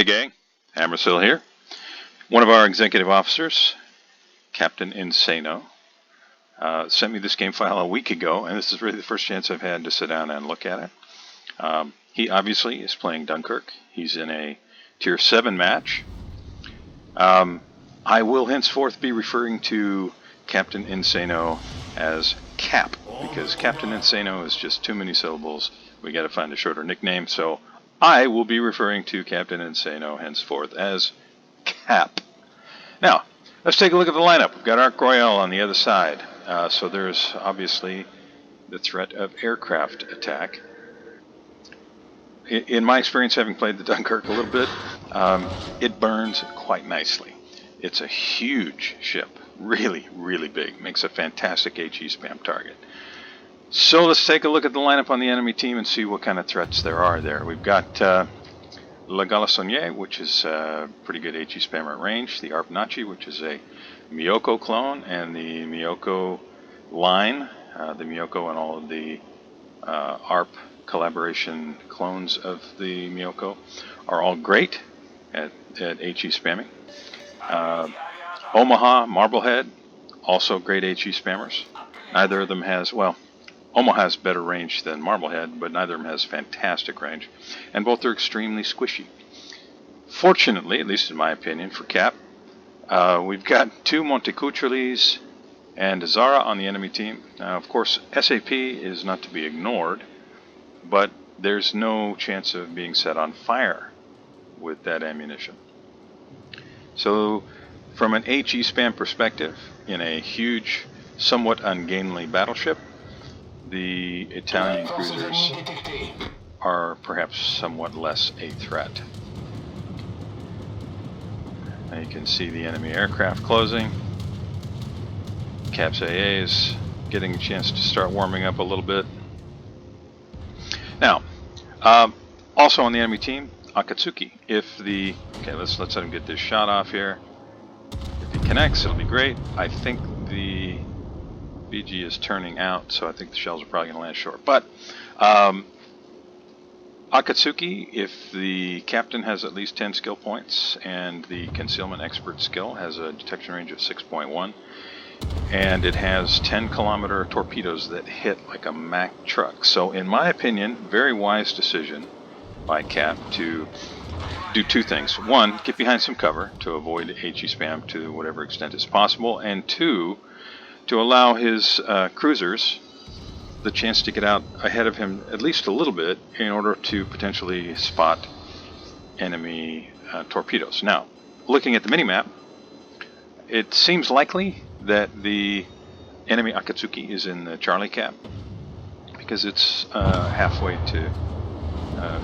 Hey gang, Hammersill here. One of our executive officers, Captain Insano, sent me this game file a week ago, and this is really the first chance I've had to sit down and look at it. He obviously is playing Dunkerque. He's in a Tier 7 match. I will henceforth be referring to Captain Insano as Cap, because Captain Insano is just too many syllables. We got to find a shorter nickname, so I will be referring to Captain Insano henceforth as Cap. Now, let's take a look at the lineup. We've got Arc Royale on the other side, so there's obviously the threat of aircraft attack. In my experience, having played the Dunkerque a little bit, it burns quite nicely. It's a huge ship, really, really big. Makes a fantastic HE spam target. So let's take a look at the lineup on the enemy team and see what kind of threats there are there. We've got La Galissonier, which is a pretty good HE spammer at range. The Arp Nachi, which is a Miyoko clone, and the Miyoko line. The Miyoko and all of the Arp collaboration clones of the Miyoko are all great at HE spamming. Omaha, Marblehead, also great HE spammers. Neither of them has, well, Omaha has better range than Marblehead, but neither of them has fantastic range, and both are extremely squishy. Fortunately, at least in my opinion, for Cap, we've got two Montecuccioli and Zara on the enemy team. Now, of course, SAP is not to be ignored, but there's no chance of being set on fire with that ammunition. So, from an HE spam perspective, in a huge, somewhat ungainly battleship, the Italian cruisers are perhaps somewhat less a threat. Now you can see the enemy aircraft closing. Cap's AA is getting a chance to start warming up a little bit. Now, also on the enemy team, Akatsuki. Let's let him get this shot off here. If he connects, it'll be great. I think the BG is turning out, so I think the shells are probably going to land short. But Akatsuki, if the captain has at least 10 skill points, and the concealment expert skill has a detection range of 6.1, and it has 10-kilometer torpedoes that hit like a Mack truck. So in my opinion, very wise decision by Cap to do two things. One, get behind some cover to avoid HE spam to whatever extent is possible, and two, to allow his cruisers the chance to get out ahead of him at least a little bit in order to potentially spot enemy torpedoes. Now, looking at the minimap, it seems likely that the enemy Akatsuki is in the Charlie Cap, because it's halfway to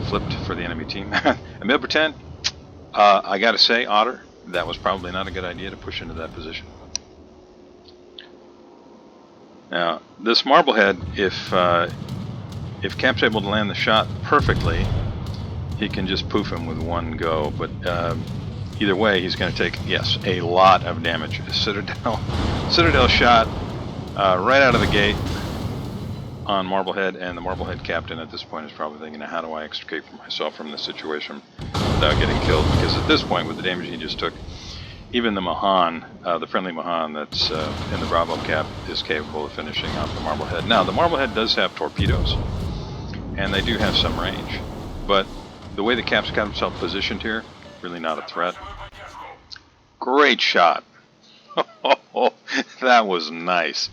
flipped for the enemy team. Emil Pretend, I gotta say, Otter, that was probably not a good idea to push into that position. Now, this Marblehead, if Cap's able to land the shot perfectly, he can just poof him with one go. But either way, he's going to take, yes, a lot of damage. Citadel shot right out of the gate on Marblehead, and the Marblehead captain at this point is probably thinking, how do I extricate myself from this situation without getting killed? Because at this point, with the damage he just took, even the Mahan, the friendly Mahan that's in the Bravo Cap, is capable of finishing off the Marblehead. Now, the Marblehead does have torpedoes, and they do have some range, but the way the Cap's got himself positioned here, really not a threat. Great shot. That was nice.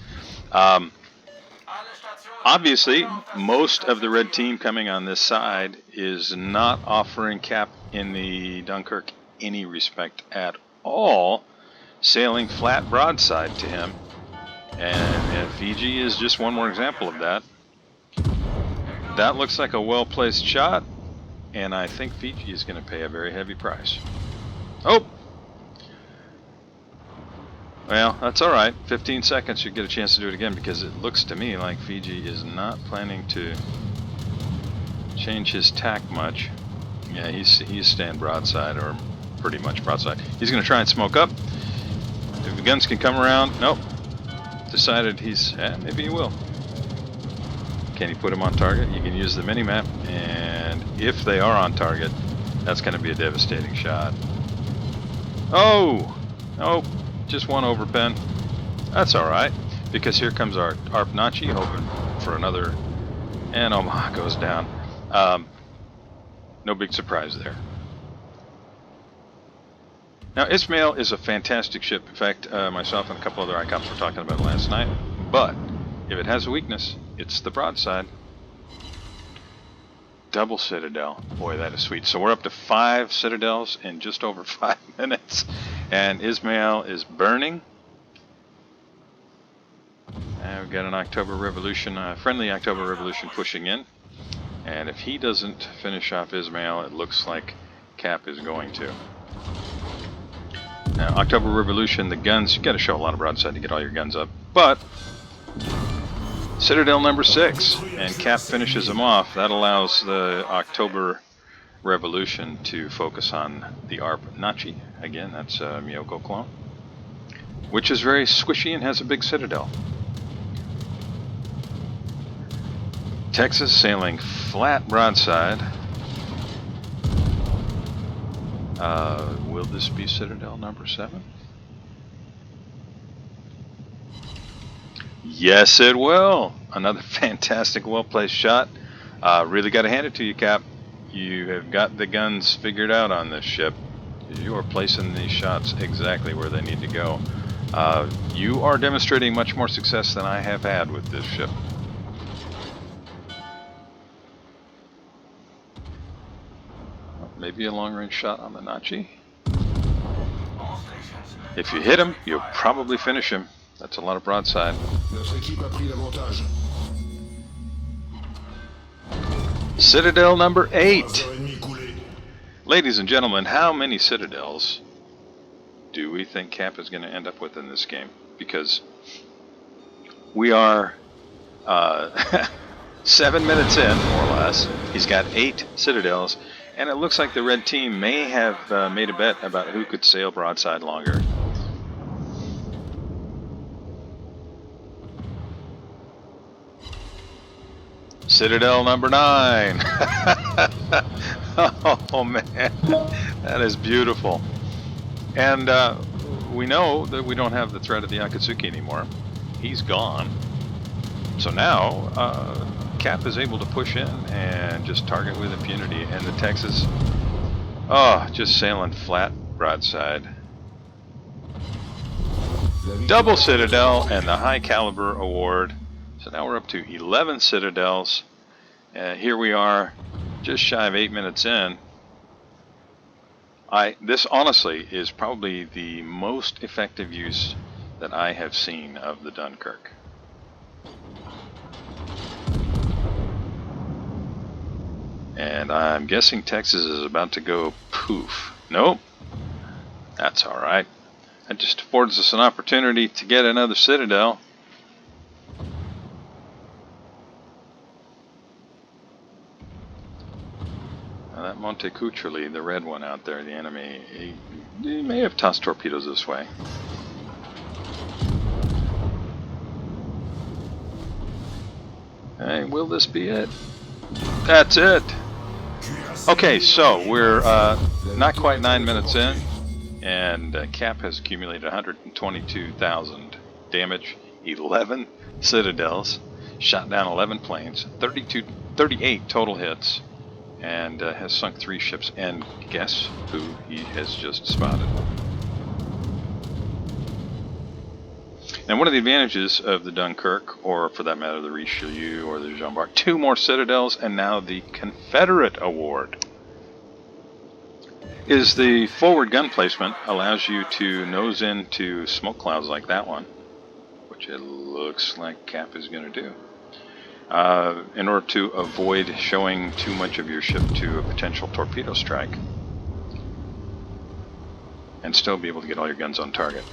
Obviously, most of the red team coming on this side is not offering Cap in the Dunkerque any respect at all, sailing flat broadside to him, and Fiji is just one more example of that. That looks like a well-placed shot, and I think Fiji is going to pay a very heavy price. Oh! Well, that's alright. 15 seconds, you get a chance to do it again, because it looks to me like Fiji is not planning to change his tack much. Yeah, he's staying broadside, or pretty much broadside. He's going to try and smoke up. If the guns can come around, nope. Decided maybe he will. Can you put him on target? You can use the mini-map, and if they are on target, That's going to be a devastating shot. Oh! Oh, just one overpen. That's alright, because here comes our Arpnachi, hoping for another, and Omaha goes down. No big surprise there. Now, Ismail is a fantastic ship. In fact, myself and a couple other ICOPs were talking about it last night. But if it has a weakness, it's the broadside. Double Citadel. Boy, that is sweet. So we're up to 5 Citadels in just over 5 minutes. And Ismail is burning. And we've got an October Revolution, friendly October Revolution pushing in. And if he doesn't finish off Ismail, it looks like Cap is going to. Now, October Revolution, the guns, you got to show a lot of broadside to get all your guns up. But Citadel number 6, and Cap finishes them off. That allows the October Revolution to focus on the Arpnachi. Again, that's a Miyoko clone, which is very squishy and has a big Citadel. Texas sailing flat broadside. Will this be Citadel number 7? Yes, it will. Another fantastic, well-placed shot. Really got to hand it to you, Cap. You have got the guns figured out on this ship. You are placing these shots exactly where they need to go. You are demonstrating much more success than I have had with this ship. Maybe a long-range shot on the Nachi. If you hit him, you'll probably finish him. That's a lot of broadside. Citadel number 8. Ladies and gentlemen, how many Citadels do we think Cap is going to end up with in this game? Because we are 7 minutes in, more or less. He's got 8 Citadels, and it looks like the red team may have made a bet about who could sail broadside longer. Citadel number 9. Oh man, that is beautiful. And we know that we don't have the threat of the Akatsuki anymore. He's gone. So now Cap is able to push in and just target with impunity. And the Texas, just sailing flat broadside. Double Citadel and the High Caliber Award. So now we're up to 11 Citadels. Here we are, just shy of 8 minutes in. This honestly is probably the most effective use that I have seen of the Dunkerque. And I'm guessing Texas is about to go poof. Nope. That's alright. That just affords us an opportunity to get another Citadel. Now that Montecuccioli, the red one out there, the enemy, he may have tossed torpedoes this way. Hey, will this be it? That's it! Okay, so we're not quite 9 minutes in, and Cap has accumulated 122,000 damage, 11 Citadels, shot down 11 planes, 38 total hits, and has sunk 3 ships. And guess who he has just spotted? And one of the advantages of the Dunkerque, or for that matter the Richelieu or the Jean Bart, 2 more Citadels, and now the Confederate Award, is the forward gun placement allows you to nose into smoke clouds like that one, which it looks like Cap is going to do, in order to avoid showing too much of your ship to a potential torpedo strike, and still be able to get all your guns on target.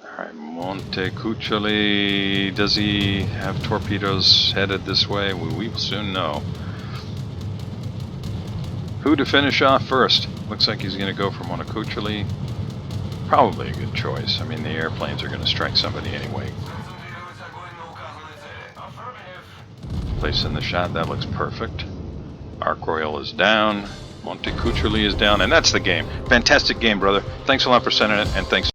Alright, Montecuccioli, does he have torpedoes headed this way? We will soon know. Who to finish off first? Looks like he's going to go for Montecuccioli. Probably a good choice. I mean, the airplanes are going to strike somebody anyway. Placing the shot, that looks perfect. Arc Royal is down. Montecuccioli is down, and that's the game. Fantastic game, brother. Thanks a lot for sending it, and thanks